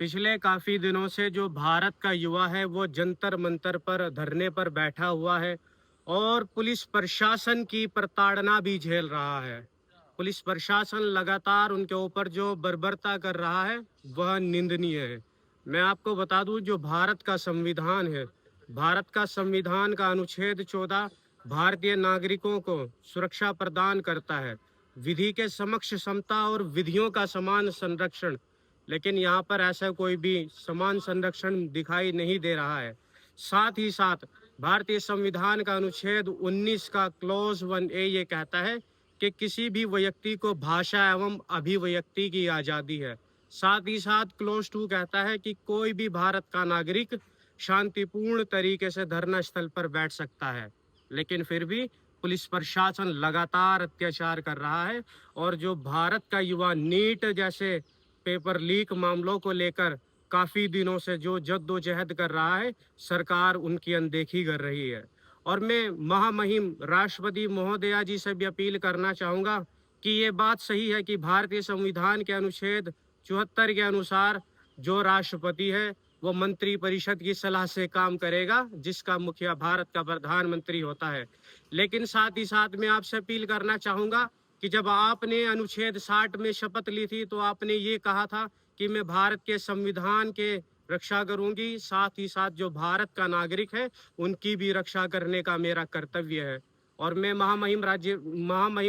पिछले काफ़ी दिनों से जो भारत का युवा है वो जंतर मंतर पर धरने पर बैठा हुआ है और पुलिस प्रशासन की प्रताड़ना भी झेल रहा है। पुलिस प्रशासन लगातार उनके ऊपर जो बर्बरता कर रहा है वह निंदनीय है। मैं आपको बता दूं, जो भारत का संविधान है, भारत का संविधान का अनुच्छेद 14 भारतीय नागरिकों को सुरक्षा प्रदान करता है, विधि के समक्ष समता और विधियों का समान संरक्षण। लेकिन यहाँ पर ऐसा कोई भी समान संरक्षण दिखाई नहीं दे रहा है। साथ ही साथ भारतीय संविधान का अनुच्छेद 19 का क्लॉज 1A ये कहता है कि किसी भी व्यक्ति को भाषा एवं अभिव्यक्ति की आज़ादी है। साथ ही साथ क्लॉज 2 कहता है कि कोई भी भारत का नागरिक शांतिपूर्ण तरीके से धरना स्थल पर बैठ सकता है। लेकिन फिर भी पुलिस प्रशासन लगातार अत्याचार कर रहा है और जो भारत का युवा नीट जैसे पेपर लीक मामलों को लेकर काफी दिनों से जो जद्दोजहद कर रहा है, सरकार उनकी अनदेखी कर रही है। और मैं महामहिम राष्ट्रपति महोदया जी से भी अपील करना चाहूंगा कि ये बात सही है कि भारतीय संविधान के अनुच्छेद 74 के अनुसार जो राष्ट्रपति है वो मंत्री परिषद की सलाह से काम करेगा, जिसका मुखिया भारत का प्रधानमंत्री होता है। लेकिन साथ ही साथ मैं आपसे अपील करना चाहूंगा कि जब आपने अनुच्छेद 60 में शपथ ली थी तो आपने ये कहा था कि मैं भारत के संविधान के रक्षा करूंगी, साथ ही साथ जो भारत का नागरिक है उनकी भी रक्षा करने का मेरा कर्तव्य है। और मैं महामहिम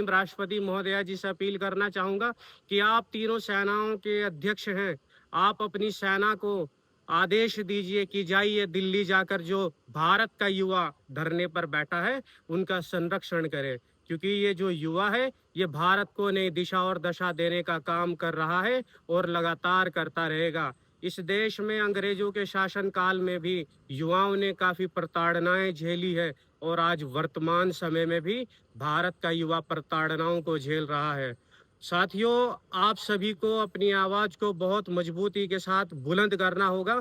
राष्ट्रपति महोदया जी से अपील करना चाहूंगा कि आप तीनों सेनाओं के अध्यक्ष हैं, आप अपनी सेना को आदेश दीजिए कि जाइए दिल्ली जाकर जो भारत का युवा धरने पर बैठा है उनका संरक्षण करें, क्योंकि ये जो युवा है ये भारत को नई दिशा और दशा देने का काम कर रहा है और लगातार करता रहेगा। इस देश में अंग्रेजों के शासन काल में भी युवाओं ने काफी प्रताड़नाएं झेली है और आज वर्तमान समय में भी भारत का युवा प्रताड़नाओं को झेल रहा है। साथियों, आप सभी को अपनी आवाज को बहुत मजबूती के साथ बुलंद करना होगा।